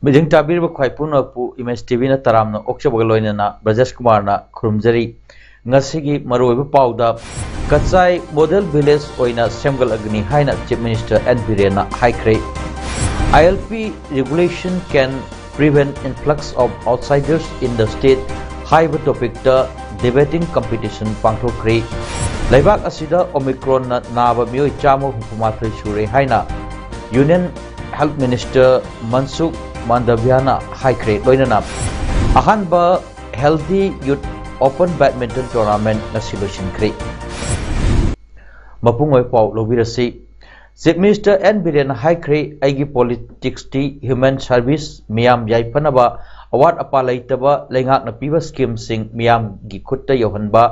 Missing ताबीर बख्वाई पुनपु image TV न तरामना ओक्चबगलोइना ब्रजेश कुमार ना खुरुमजरी ngasiगी maroiba pauda kachai model village oina semgal agni haina chief minister N Birena haikre ILP regulation can prevent influx of outsiders in the state haiba topic the debating competition pangthokre laibak asida omicron na naba mioi chamo hukumathai sure haina union health minister Mansukh Mandavyana haikre loinana ahanba healthy youth open badminton tournament na solution kre mapungoi pau lobirasi chief minister N Birena haikre aigi politics ti human service miyam yaipanaba award apalaitaba lengak na piba scheme sing miyam gi khutta yohanba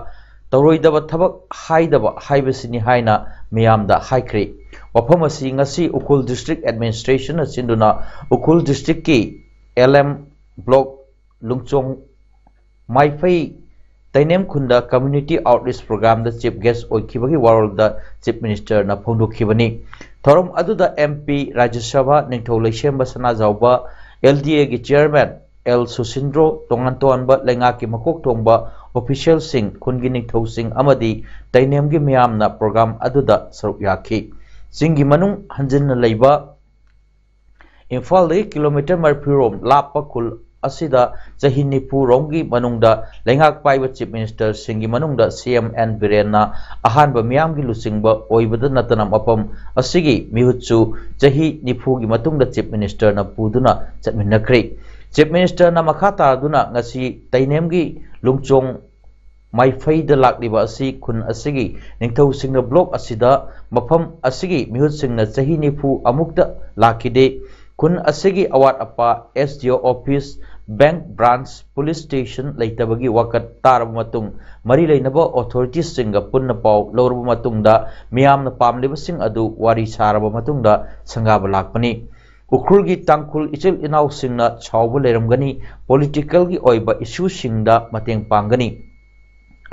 tauroidaba thabak haidaba haibasini haina miyam da haikre wafam asi ngasi Ukul district administration asinduna Ukul district ki LM block lungchong maifai Tainem Khunda community outreach program the chief guest oikibagi world the chief minister na phongdokhibani thorom aduda MP Rajya Sabha ningthau leisem basana jawba LDA gi chairman L Susindro tongan tonba lenga ki makok tongba official sing khungi ningthau sing amadi Tainem gi miyam na program aduda saruk yakhi singi manung hanjin leiba Imphal de kilometer marpirom lapa khul asida chahi nipu rongi manungda lengak paiba chief minister singi manungda CM N Birena ahanba miyam gi lusingba oibada natana mapam asigi mihutsu chahi nipu gi matungda chief minister na puduna chatminakre chief minister na makhata aduna ngasi Tainem gi lungchong maifai da lakliba asi khun asigi ningthau singna block asida mafam asigi mihut singna chahi nipu amukta lakide kun asigi award apa SDO office bank branch police station leitabagi wakat tarab matung mari leinaba authorities singa punna pau lorbu matungda miyamna pamliba sing adu wari saraba matungda sangaba lakpani ukrulgi tangkul ichil inaw singna chawbu leiramgani political gi oiba issue singda mateng pangani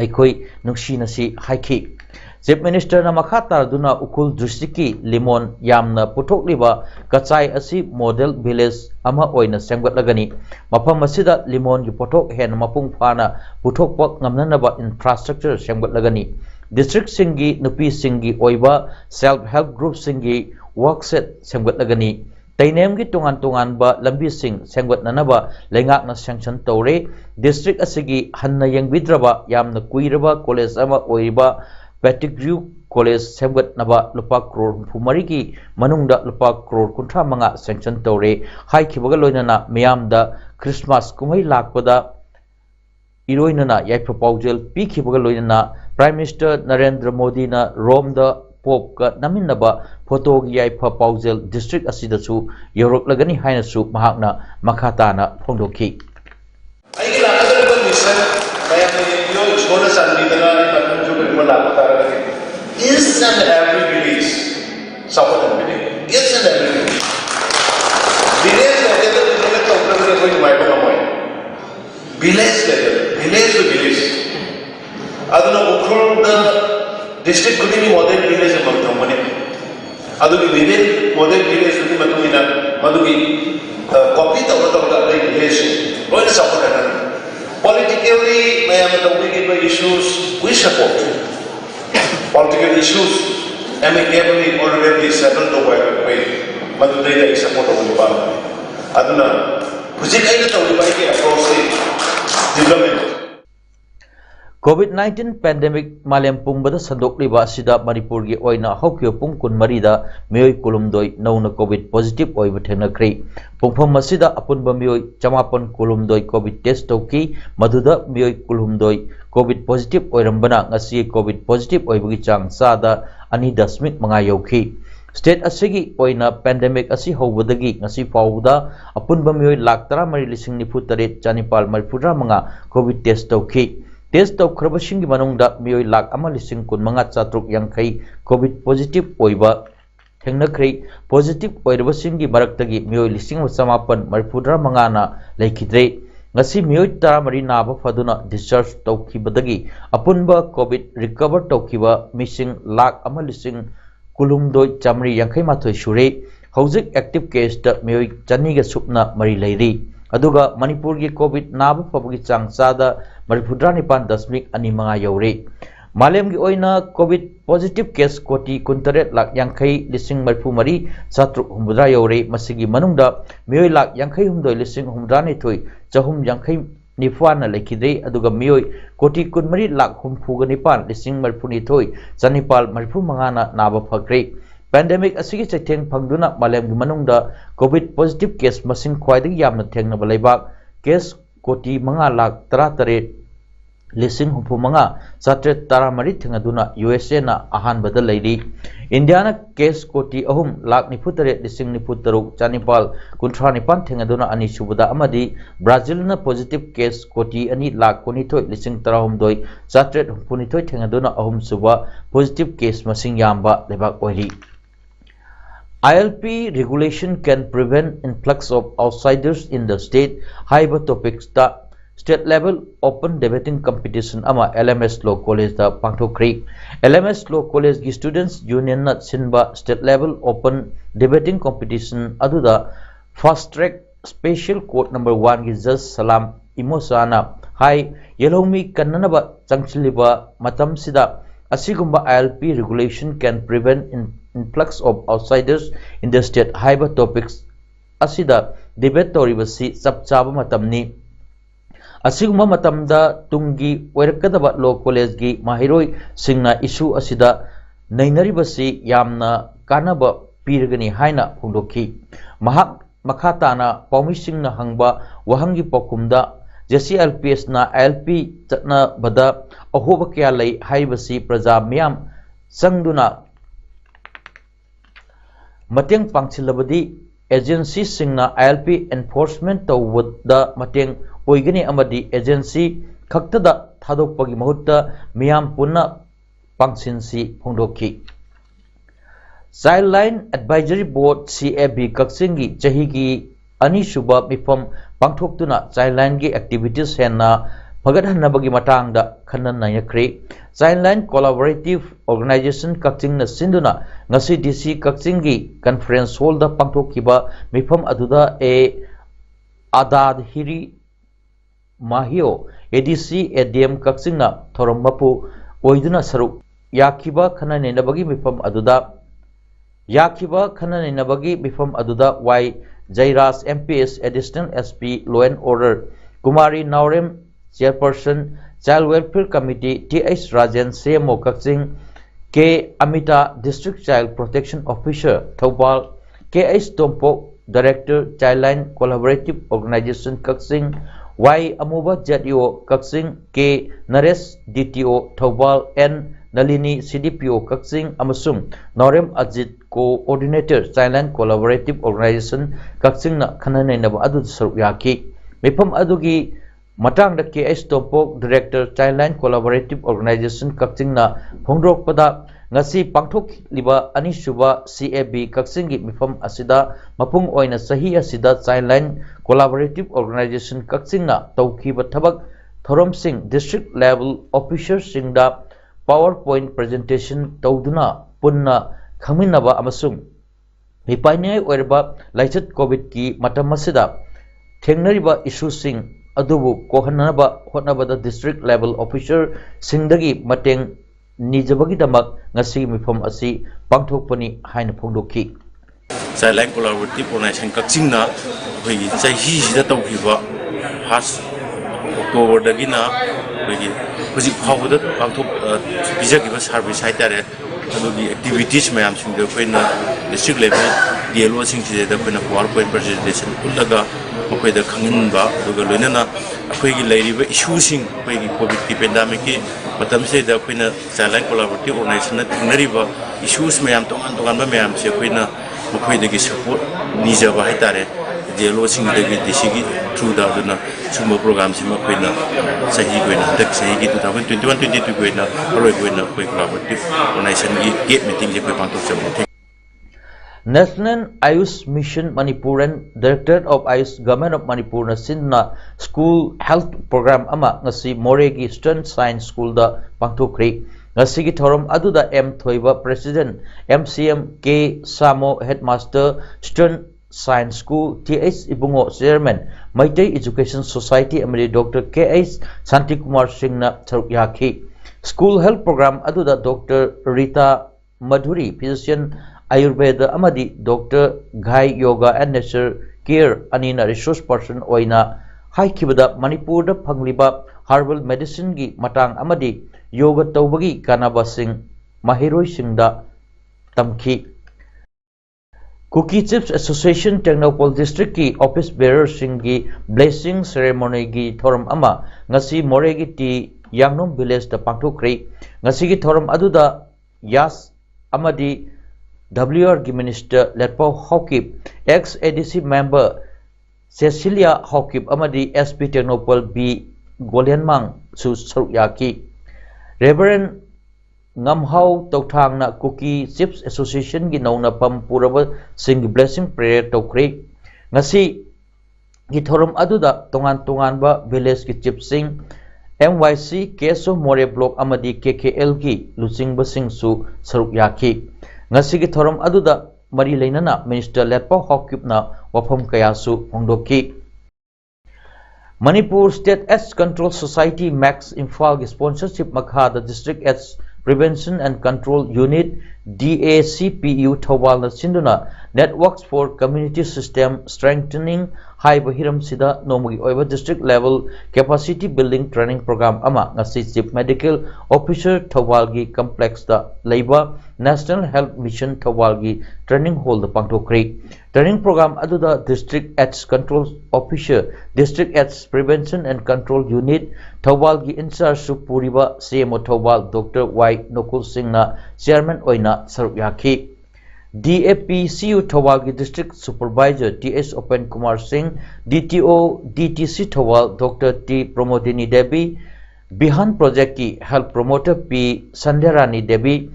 aikoi nungsinasi haiki chief minister na makhata duna Ukul district ki limon yamna puthokliba kachai asi model village ama oina semgatlagani mafam asida limon gi pothok hen mapung phana puthokpa ngamnanaba infrastructure semgatlagani district singi nupi singi oiba self help group singi workset semgatlagani Tainem gi tungan ba lambi sing semgatnanaba lengak na sanction tore district asigi hanna yengbidraba yamna kuiraba college ama oiba Petigrew College Semgat Naba Lupa Crore Fumari ki Manungda Lupa Crore Kuntra Manga sanction tore hai kibaga loinana miyamda Christmas kumai lakpada iroinana yaipa paujel pi kibaga loinana Prime Minister Narendra Modi na Rome da Pope ka naminaba photo gi yaipa paujel district asida su yorok lagani haina su mahakna makhata na phongdokhi ai la ka ko mission kaya yo schola sanidana is and every village support and village. Yes and every village. Village level to program ko mai ba moi. Village level to village. Aduna Ukhrul the district kuni model village ma thamane. Adu village model village kuni matumina madugi copy ta village. What is support and politically may am the issues we support. Political issues amicably already settled over way madudai support of the parliament aduna hujikaina tawlibai ki approach development COVID-19 pandemic malem pungbada sandokliba asida Manipur gi oina hokyo pung kun marida meoi kulumdoi nauna COVID positive oiba thengnakrei pungpham asida apunba meoi chamapon kulumdoi COVID test toki maduda meoi kulumdoi COVID positive oirambana ngasi COVID positive oibagi chang sada 2.9 yauki State asigi oina pandemic asi hobadagi ngasi fawda apunba mioi lakh 13,000 chanipal marifudra manga COVID test tauki. Test taukrabashingi manungda mioi lakh 1,15,750 COVID positive oiba thengnakhri positive oirabasingi maraktagi mioi 1,950 mangana leikidre. Ngasi mioi 13 naba faduna discharge taukibadagi apunba COVID recover taukiba missing lakh 1,kulumdoi chamri yankai mathoi shure. Hauzik active case da mioi chaniga supna mari leiri. Aduga Manipur gi COVID naba fabagi changchada marifudra nipan dasmik ani manga yaure. Malem gi oina COVID positive case koti kuntaret lak yankai lising marfu mari satruk humdra yaure masigi manungda mioi lak yankai humdoi lising humdra ni thoi chahum yankai nifana lekidre aduga mioi koti kunmari lak humfuga nipan lising marfu ni thoi chanipal marfu mangana naba phakre. Pandemic asigi chaitheng phangduna malem gi manungda COVID positive case masing khwaidagi yamna thengnaba leibak case koti manga lak 13 lising humpu manga satret taramari thengaduna USA na ahan bada leiri. India na case koti ahum lak nifutare lising nifutaruk chanipal kuntra nipan thengaduna ani subada amadi Brazil na positive case koti ani lak kunithoi lising tarahum doi satret humpunithoi thengaduna ahum suba positive case masing yamba lebak oiri. ILP regulation can prevent influx of outsiders in the state. Haiba topics da state level open debating competition ama LMS Law College da pangthokri. LMS Law College gi students union na sinba state level open debating competition aduda fast track special court number 1 gi judge Salam Imosana hai yelomi kannanaba changchiliba matam sida asigumba ILP regulation can prevent influx of outsiders in the state. Haiba topics asida debate toribasi sapchaba matamni. Asigumba matamda tungi oirakadaba law college gi mahiroi singna issue asida nainaribasi yamna kanaba pirgani haina phungdokhi. Mahak makhatana paumi singna hangba wahangi pakumda JCLPS na ILP chatna bada ahoba kya lei haibasi praja miyam sangduna mateng pangchilabadi agency singna ILP enforcement tawda mateng oigani amadi agency khaktada thadokpagi mahutta miyam punna pangsinsi phongdokhi. Childline Advisory Board CAB Kaksingi chahigi ani suba mifam pangthoktuna childline gi activities henna phagathanabagi matangda khannan nayakre. Childline Collaborative Organization Kakching na sinduna ngasi DC Kakchingi conference hall da pangthokkiba mifam aduda adad hiri mahio ADC ADM Kakching na thorambapu oiduna saruk yakiba khananenabagi mifam aduda Y Jairas MPS Additional SP Law and Order Kumari Naurem Chairperson Child Welfare Committee TH Rajan CMO Kakching K Amita District Child Protection Officer Thobal KH Tompo Director Childline Collaborative Organization Kakching Y Amuba JDO Kakching K Naresh DTO Thobal N Nalini CDPO Kakching amasung Naurem Ajit Coordinator Childline Collaborative Organization Kakching na khananainaba adu saruk yaki. Mifam adugi matang da KH Tompo Director Childline Collaborative Organization Kakching na phongdokpada ngasi pangthok liba ani suba CAB Kakching gi mifam asida mapung oina sahi asida Childline Collaborative Organization Kakching na tawkiba thabak thorom district level officers singda PowerPoint presentation tawduna punna khaminaba amasung mipainai oirba laichat COVID ki matam asida thengnariba issue sing adubu kohanaba hotnabada district level officer singdagi mateng nijabagi damak ngasi mifam asi pangthokpani haina phongdokhi. Childline Collaborative Organization Kakching na hoigi chahi sida tawkiba has October dagina hoigi hoji phawda pangthok bijagiba service haitare adugi activities mayam singda koina district level DLO sing sida koina PowerPoint presentation ullaga ꯃꯈꯣꯏꯗ ꯈꯪꯍꯟꯕ ꯑꯗꯨꯒ ꯂꯣꯏꯅꯅ ꯑꯩꯈꯣꯏꯒꯤ ꯂꯩꯔꯤꯕ ꯏꯁꯨꯁꯤꯡ ꯑꯩꯈꯣꯏꯒꯤ ꯀꯣꯚꯤꯗꯀꯤ ꯄꯦꯟꯗꯥꯃꯤꯛꯀꯤ ꯃꯇꯝꯁꯤꯗ ꯑꯩꯈꯣꯏꯅ ꯆꯥꯏꯜ ꯂꯥꯏꯟ ꯀꯣꯂꯥꯕꯣꯔꯦꯇꯤꯚ ꯑꯣꯔꯒꯅꯥꯏꯖꯦꯁꯟꯅ ꯊꯦꯡꯅꯔꯤꯕ ꯏꯁꯨꯁ ꯃꯌꯥꯝ ꯇꯣꯉꯥꯟ ꯇꯣꯉꯥꯟꯕ ꯃꯌꯥꯝꯁꯦ ꯑꯩꯈꯣꯏꯅ ꯃꯈꯣꯏꯗꯒꯤ ꯁꯄꯣꯔꯠ ꯅꯤꯖꯕ ꯍꯥꯏꯇꯥꯔꯦ ꯗꯦꯂꯣꯁꯤꯡꯗꯒꯤ ꯗꯤꯁꯤꯒꯤ ꯊ꯭ꯔꯨꯗ ꯑꯗꯨꯅ ꯁꯨꯝꯕ ꯄ꯭ꯔꯣꯒ꯭ꯔꯥꯝꯁꯤꯃ ꯑꯩꯈꯣꯏꯅ ꯆꯍꯤꯒꯤ ꯑꯣꯏꯅ ꯍꯟꯗꯛ ꯆꯍꯤꯒꯤ 2021-22ꯒꯤ ꯑꯣꯏꯅ ꯑꯔꯣꯏꯕ ꯑꯣꯏꯅ ꯑꯩꯈꯣꯏ ꯀꯣꯂꯥꯕꯣꯔꯦꯇꯤꯚ ꯑꯣꯔꯒꯅꯥꯏꯖꯦꯁꯟꯒꯤ ꯒꯦꯠ ꯃꯤꯇꯤꯡꯁꯦ ꯑꯩꯈꯣꯏ ꯄꯥꯡꯊꯣꯛꯆꯕꯅꯤ. National Ayush Mission Manipur and Directorate of Ayush Government of Manipur na sinna School Health Program ama ngasi Moregi Eastern Science School da pangthokri. Ngasi gi thorom aduda M Thoiba President MCM K Samo Headmaster Eastern Science School TH Ibungo Chairman Maitai Education Society amari Dr. KH Santikumar Singh na tharuk yakhi. School Health Program aduda Dr. Rita Madhuri Physician Ayurveda amadi Dr. Ghai Yoga and Nature Care anina resource person oina haikibada Manipur da phangliba herbal medicine gi matang amadi yoga tawbagi kanaba sing mahiroi singda tamki. Cookie Chips Association Technopol District ki office bearer singi blessing ceremony gi thoram ama ngasi Moregi ti Yangnom village da pangthokri. Ngasi gi thoram aduda Yas amadi WR Minister Letpo Hawkip, ex-ADC member Cecilia Hawkip amadi SP Technopol B Golianmang su Sarukyaki. Reverend Ngamhau Tauthang na Cookie Chips Association gi nauna pam puraba sing blessing prayer tokri. Ngasi gi thoram aduda tongan ba village ki chipsing MYC Keso More Block amadi KKL gi lusing basing su Sarukyaki. Ngasigi thoram aduda mari leinana Minister Letpo Hawkipna wafam kayasu hongdoki. Manipur State AIDS Control Society Max Imphal sponsorship makha the District AIDS Prevention and Control Unit DACPU Thawal na sinduna Networks for Community System Strengthening High Bahiram Sida Nomagi Oiba District Level Capacity Building Training Program ama ngasi Chief Medical Officer Thawalgi Complex da Leiba National Health Mission Thawalgi Training Hall da pangthokri. Training program aduda District AIDS Control Officer District AIDS Prevention and Control Unit Thawalgi in charge su puriba CMO Thawal Dr. Y Nokul Singh na Chairman oina sarukyaki. DAPCU Thawalgi District Supervisor TS Open Kumar Singh, DTO DTC Thawal Dr. T Pramodini Devi, Bihan Project ki Health Promoter P Sandhyarani Devi,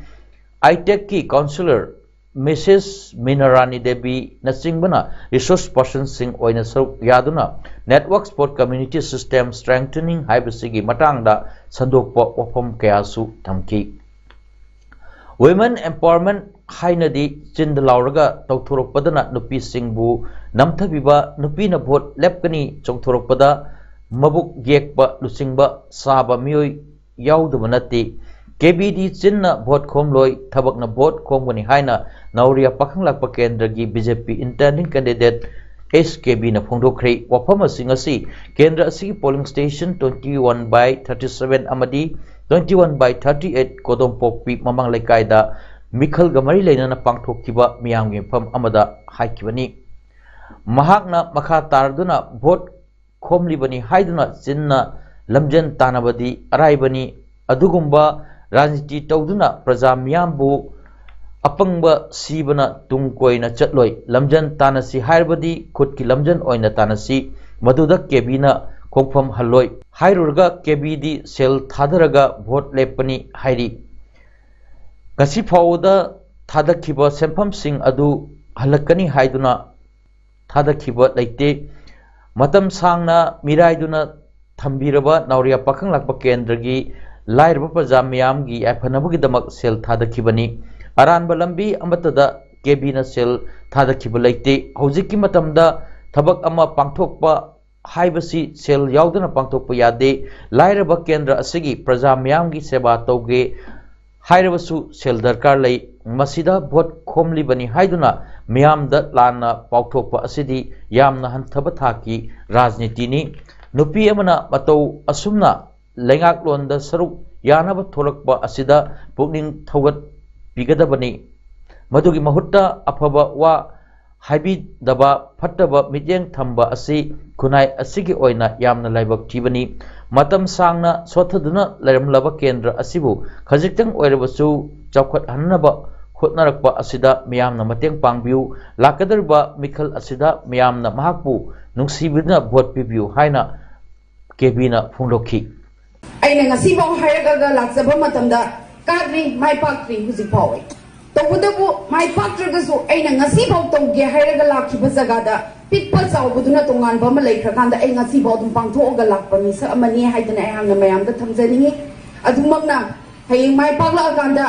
ITEC ki Counselor Mrs. Minarani Devi Nasingbana Resource Person Singh oina saruk yaduna Networks for Community System Strengthening haibasigi matangda sandokpa wafam kayasu thamki. Women Empowerment hainadi chinda lauraga tauthorokpadana nupi singbu namthabiba nupi na vote lepkani chongthorokpada mabuk yekpa lusingba saba mioi yaudaba nati KBD chinna vote khomloi thabakna vote khomgani haina nauria pakhanglakpa kendragi BJP intending candidate SKB na phongdokhri wafam asingasi kendra asigi polling station 21/37 amadi 21/38 Kodompokpi mamang lekaida Mikhal Gamari Leinana Pangthokkiba miyamgi pham amada haikibani. Mahakna makha tarduna vote khomlibani haiduna chinna lamjan tanabadi araibani adugumba rajniti tawduna praja miyambu apangba sibana tungkoina chatloi lamjan tanasi haibadi khutki lamjan oina tanasi maduda kebina khongpham halloi hairurga KBD sel thadaraga vote lepani hairi. Ngasi phawda thadakhiba sempham sing adu halakani haiduna thadakhiba leite matam sangna miraiduna thambiraba nauria pakhanglakpa kendragi lairba praja miyamgi aphanabugi damak sel thadakhibani. Aranba lambi amatada KBna sel thadakhiba leite hojikki matamda thabak ama pangthokpa haibasi sel yauduna pangthokpa yade lairaba kendra asigi praja miyamgi seba tauge hairabasu sel darkar lei masida vote khomlibani haiduna miyamda lana pauthokpa asidi yamna hanthaba thaki rajniti ni. Nupi amana matau asumna lengak londa saruk yanaba tholakpa asida pukning thogat pigadabani madugi mahutta afaba wa हाइबिदबा फट्टबा मित्येंग थंबा असि खुनाई असिगी ओइना यामना लाइबक थीबनी मतम सांगना सोथदुना लैरमलबा केंद्र असिबु खजिक्तंग ओइरबसु चौखट हन्नबा होटनरकपा असिदा मियामना मतेंग पांगबिउ लाकदरबा मिखल असिदा मियामना महाकपु नुंसीबिना vote पिबिउ हाइना केबीना फुंगलोखी अैना ngasibaw hairagaga laksaba matamda kadri mai pakri huzik pawai tawudabu mai pakragasu aina ngasibaw tawge hairaga lakhiba jagada pitpa chawbuduna tongan bama leikhrakanda ai ngasibaw dum pangthoga lakpa mi sa amani haidana ai hangna mayamda thamjaningi adumakna hayeng mai pakla akanda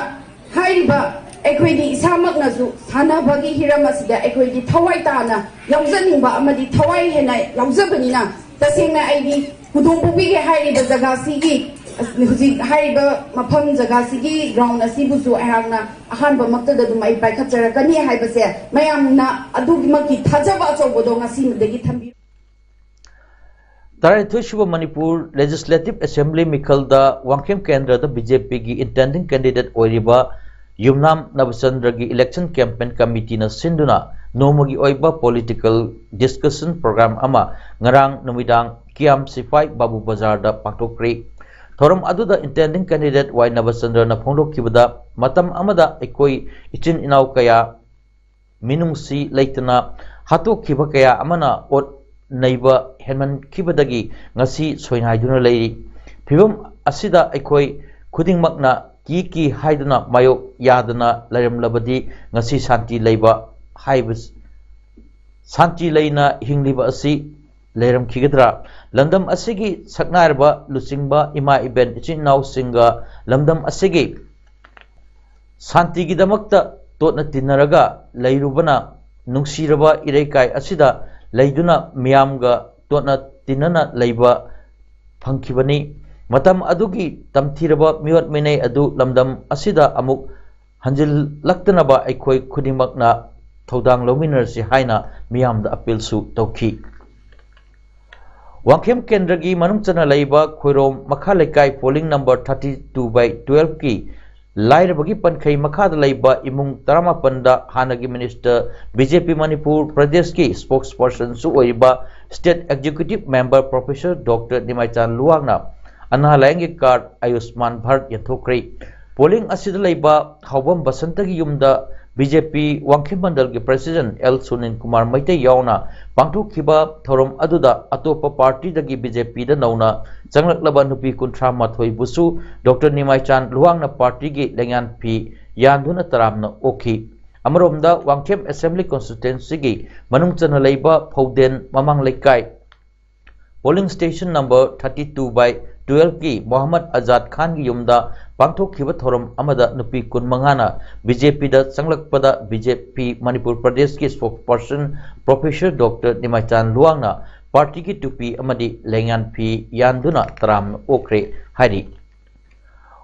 hairiba ꯑꯩꯈꯣꯏꯗꯤ ꯏꯁꯥꯃꯛꯅꯁꯨ ꯁꯥꯟꯅꯕꯒꯤ ꯍꯤꯔꯝ ꯑꯁꯤꯗ ꯑꯩꯈꯣꯏꯗꯤ ꯊꯋꯥꯏ ꯇꯥꯅ ꯌꯥꯎꯖꯅꯤꯡꯕ ꯑꯃꯗꯤ ꯊꯋꯥꯏ ꯍꯦꯟꯅ ꯌꯥꯎꯖꯕꯅꯤꯅ ꯇꯁꯦꯡꯅ ꯑꯩꯗꯤ ꯈꯨꯗꯣꯡ ꯄꯤꯕꯤꯒꯦ ꯍꯥꯏꯔꯤꯕ ꯖꯒꯥꯁꯤꯒꯤ ꯍꯧꯖꯤꯛ ꯍꯥꯏꯔꯤꯕ ꯃꯐꯝ ꯖꯒꯥꯁꯤꯒꯤ ꯒ꯭ꯔꯥꯎꯟ ꯑꯁꯤꯕꯨꯁꯨ ꯑꯩꯍꯥꯛꯅ ꯑꯍꯥꯟꯕꯃꯛꯇꯗ ꯑꯗꯨꯝ ꯑꯩ ꯄꯥꯏꯈꯠꯆꯔꯛꯀꯅꯤ ꯍꯥꯏꯕꯁꯦ ꯃꯌꯥꯝꯅ ꯑꯗꯨꯒꯤꯃꯛꯀꯤ ꯊꯥꯖꯕ ꯑꯆꯧꯕꯗꯣ ꯉꯁꯤꯃꯗꯒꯤ ꯊꯝꯕꯤꯌꯨ Taraithoi Manipur Legislative Assembly Mikhalda Wangkhem Kendra BJP gi intending candidate oiriba Yumnam Nabachandra gi election campaign committee na sinduna nomogi oiba political discussion program ama ngarang numidang Kiam Sifai Babu Bazar da pangtokri thoram aduda intending candidate Wai Nabachandra na phongdokibada matam amada ekoi ichin inau kaya minungsi leitana hatokhiba kaya amana ot neiba henman kibadagi ngasi soinaiduna leiri phibam asida ekoi khudingmakna ki haiduna mayo yadana lairamlabadi ngasi shanti leiba haibas shanti leina hingliba asi leiram khigadra landam asigi saknarba lusingba ima iben ichinau singa landam asigi shanti gi damakta totna tinaraga leirubana nungsiraba ireikai asida leiduna miyamga totna tinana leiba phangkhibani matam adugi tamthiraba miwat minei adu lamdam asida amuk hanjil laktanaba aikoi khudingmakna thodang lominarsi haina miyamda appeal su tawki Wangkhem Kendra gi manungchana leiba khoirom makha lekai polling number 32/12 ki lairabagi pankhai makhada leiba imung 18 da hanagi minister BJP Manipur Pradesh ki spokesperson su oiba state executive member Professor Dr. Nimaichan Luangna Anna Langi card Ayushman Bharat Yathokri polling asidha leiba Hawam Basantagi yumda BJP Wangkhem Mandal ki president L Sunin Kumar Maite yauna pangthokhiba thorom aduda atopa party dagi BJP da nauna changlaklaba nupi kunthra mathoi busu Dr. Nimaichan Luangna party gi lengan phi yanduna taramna okhi amaromda Wangkhem Assembly constituency gi manungchana leiba Phauden Mamang Lekai polling station number 32/12 ki Muhammad Azad Khan gi yumda pangthokhiba thorom amada nupi kunmangana BJP da changlakpada BJP Manipur Pradesh ki spokesperson Professor Dr. Nimaichan Luangna party ki tupi amadi lengan phi yanduna taram okre hari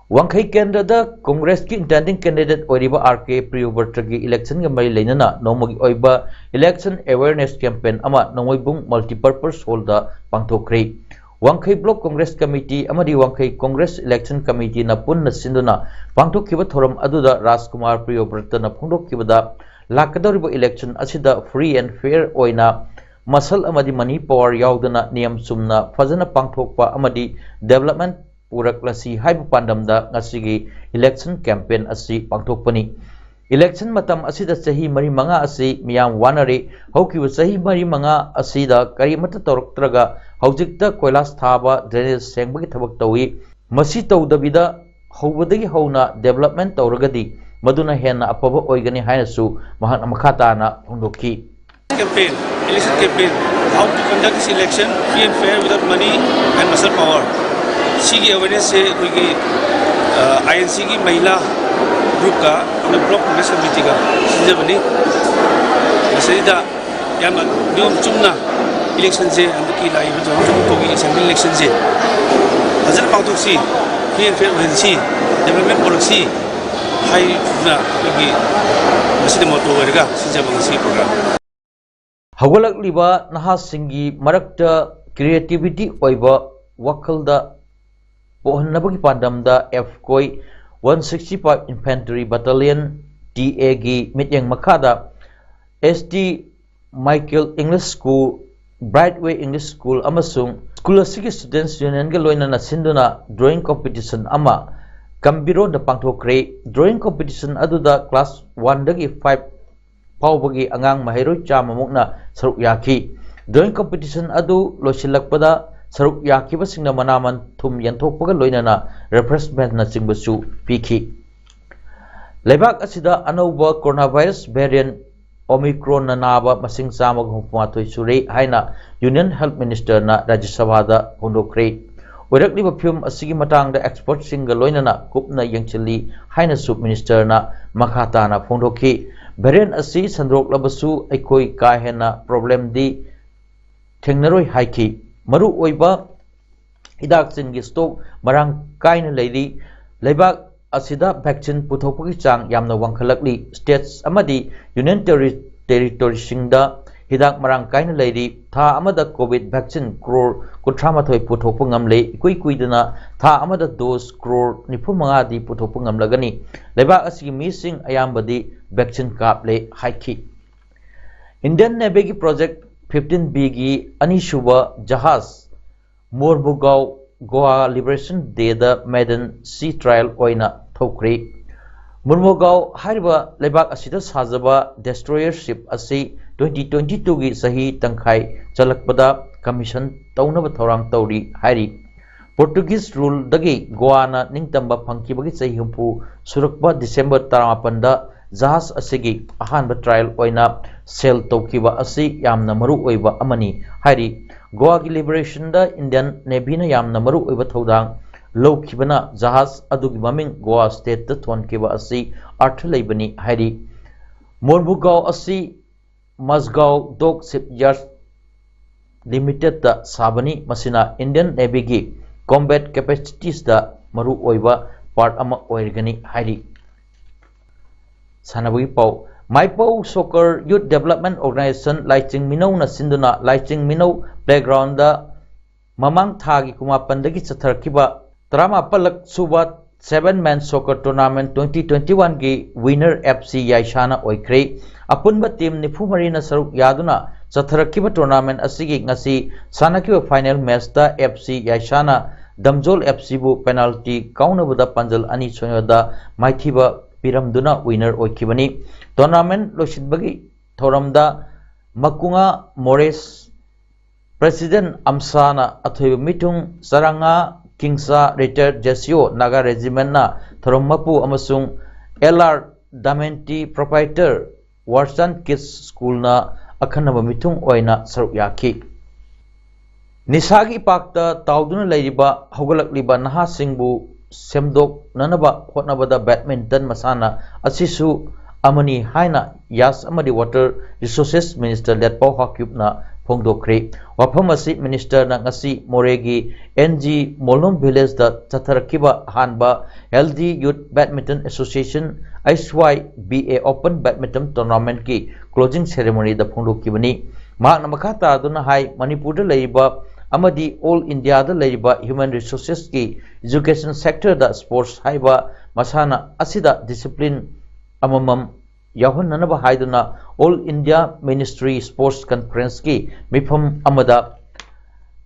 Wangkhai Kendra da Congress ki intending candidate oiriba RK Priyobertra gi election ga mari leinana nomogi oiba election awareness campaign ama nomoibung multipurpose hall da pangthokre Wangkhai Block Congress Committee amadi Wangkhai Congress Election Committee na punna sinduna pangthokhiba thoram aduda Rajkumar Priyobertra na phongdokkibada lakadoriba election asida free and fair oina masal amadi money power yaudana niyam sumna fazana pangthokpa amadi development puraklasi haibu pandamda ngasigi election campaign asi pangthokpani election matam asida sahi mari manga asi miyam wanare haukiba sahi mari manga asida karimata toroktraga haujikta koilas thaba drainage sengbagi thabak tawi masi tawdabida hawbadagi hawna development tawragadi maduna henna apaba oigani hainasu mahana makhatana hondokhi campaign election campaign how to conduct this election free and fair without money and muscle power sigi awareness se koi INC ki mahila group ka apne block congress committee ka sinjabani masida yam nium chumna election se andki lai bu jong to gi assembly election se hazar pangtok si free and fair agency development policy hai na gi masida moto werga sinjabang si program hawalak liba naha singi marakta creativity oiba wakhalda pohannabagi pandamda F-koi 165 Infantry Battalion TA gi mityang makhada ST Michael English School, Brightway English School amasung school asigi students union ga loinana sinduna drawing competition ama Kambiro da pangthokre. Drawing competition aduda class 1 dagi 5 paubagi angang mahiroi chamamukna saruk yaki. Drawing competition adu losilakpada saruk yaki basingna manaman thum yanthokpaga loinana refreshment na chingbasu piki. Lebak asida anauba coronavirus variant Omicron na naba masing samag hupumatoi suri haina Union Health Minister na Rajya Sabha da hondokre. Oirak liba film asigi matang da expert singa loinana kupna yangchili haina sub minister na makata na fondoki. Variant asi sandrok labasu aikoi kahena problem di thengnaroi haiki. Maru oiba hidak singi stock marang kaina leidi lebak asida vaccine puthokpagi chang yamna wangkhalakli. States amadi union territory singda hidak marang kaina leidi tha amada covid vaccine crore kuthamathoi puthokpa ngamle ikui kuidana tha amada dose crore 95 di puthokpa ngamlagani. Lebak asigi mising ayambadi vaccine kaple haiki. Indian Navy gi project 15B gi anishuba jahaz Morbugao Goa Liberation Day da maiden sea trial oina thokri. Murmugao hariba lebak asida sajaba destroyer ship asi 2022 gi sahi tangkhai chalakpada commission taunaba thorang tauri hari. Portuguese rule dagi Goa na ningtamba phangkibagi sahi humpu surakba December 18 da jahaz asigi ahanba trial oina sail tawkiba asi yamna maru oiba amani hari. Goa ki liberation da Indian Navy na yamna maru oiba thodang lowkibana jahaz adugi maming Goa state da thonkiba asi arth leibani hari. Morbugao asi Mazgao Dock Shipyards Limited da sabani masina Indian Navy gi combat capacities da maru oiba part ama oirgani hari. Sanabui pau Maipo Soccer Youth Development Organization Laiching Minau na sinduna Laiching Minau playground da mamang thagi kumapandagi chatharkiba Trama palak suba 7-man soccer tournament 2021 gi winner FC Yaishana oikre. Apunba team nifumari na saruk yaduna chatharkiba tournament asigi ngasi sanakiba final match da FC Yaishana Damjol FC bu penalty kaunabada panjal ani soyoda maithiba piramduna winner oikibani. Tournament losidbagi thoramda Makunga Mores President Amsana athoiba mitung saranga Kingsa retired Jesio Naga Regiment na Thorommapu amasung LR Damenti proprietor Warsan Kids School na akhanaba mitung oina saruk yaki. Nisagi pakta tauduna leiriba hogalakliba nahasingbu semdok nanaba hotnabada badminton masana asisu amani haina yas amadi water resources minister letpau hakyupna phongdokre. Wafam asi minister na ngasi moregi NG Molom village da chatharkiba hanba Healthy Youth Badminton Association ISYBA Open Badminton Tournament ki closing ceremony da phongdokibani. Mahakna makhata aduna hai Manipur da leiba amadi all India da leiba human resources ki education sector da sports haiba masana asida discipline amamam Yahun Nanaba Haiduna All India Ministry Sports Conference ki Mifam Amada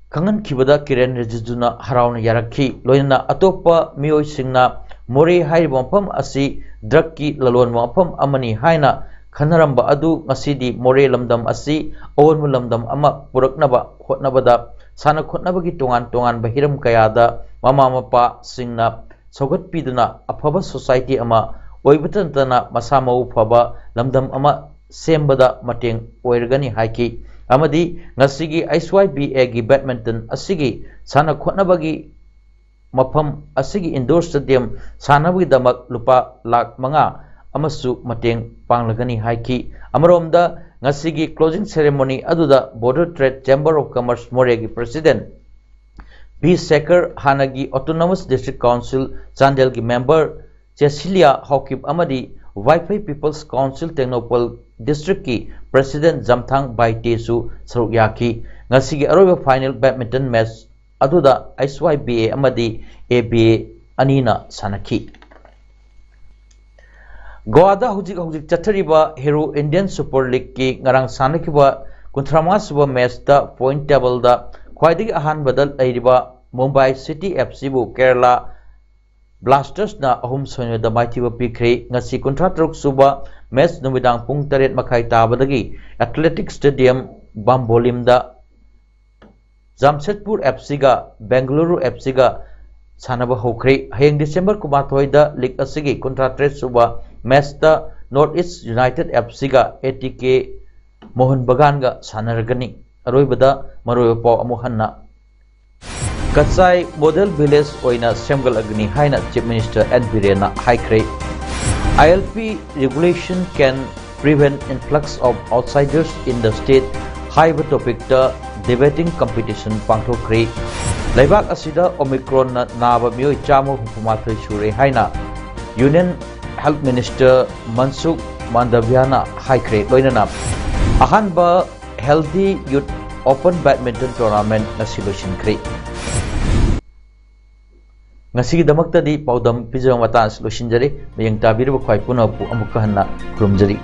Kangan Kibada Kiren Rejiduna Harauna Yaraki Loina Atopa Mio Singna Mori Haibam Asi Draki Lalon Wapam Amani Haina Kanaramba Adu Masidi Mori Lamdam Asi Owen Lamdam Ama Puraknaba Hotnabada Sana Kotnabagi Tongan Tongan Bahiram Kayada Mama Mapa Singna Sogat Piduna Apaba Society Ama Oibatantana Masamau Faba Lamdam Ama Sembada Mateng Oirgani Haiki Amadi Nasigi ISYBA gi badminton Asigi Sana Kotnabagi Mapam Asigi Indoor Stadium Sanabagi Damak Lupa Lak Manga Amasu Mateng Panglagani Haiki Amaromda Nasigi closing ceremony Aduda Border Trade Chamber of Commerce Moregi President B. Sekar Hanagi Autonomous District Council Chandelgi member Cecilia Hawkip Amadi Wi-Fi People's Council Technopol District ki President Zamthang Baitesu Saruk Yaki Ngasigi Aroba final badminton match Aduda ISYBA Amadi ABA Anina Sanaki Goa da hujik chathariba Hero Indian Super League ki ngarang sanakiba 35 suba match da point table da khwaidagi ahan badal airiba Mumbai City FC bu Kerala Blasters na ahum sonya da maitiba pikre ngasi 33 suba match numidang pung 8 makai tabadagi Athletic Stadium Bambolim da Jamshedpur FC ga Bengaluru FC ga sanaba hokre hayeng December kumathoi da league asigi 33 suba match da Northeast United FC ga ATK Mohan Bagan ga sanaragani aroibada maroy paw amuhanna Katsai model village oina semgal agni haina Chief Minister N. Birena haikre ILP regulation can prevent influx of outsiders in the state haiba topic da debating competition pangthokre Laibak asida Omicron na naba mioi chamo hukumathoi sure haina Union Health Minister Mansukh Mandavyana haikre loinana ahanba Healthy Youth Open Badminton Tournament na solution kre ngasi damakta di paudam pijang mata solution jari mayang tabir ba khwai puno pu amukka hanna krumjari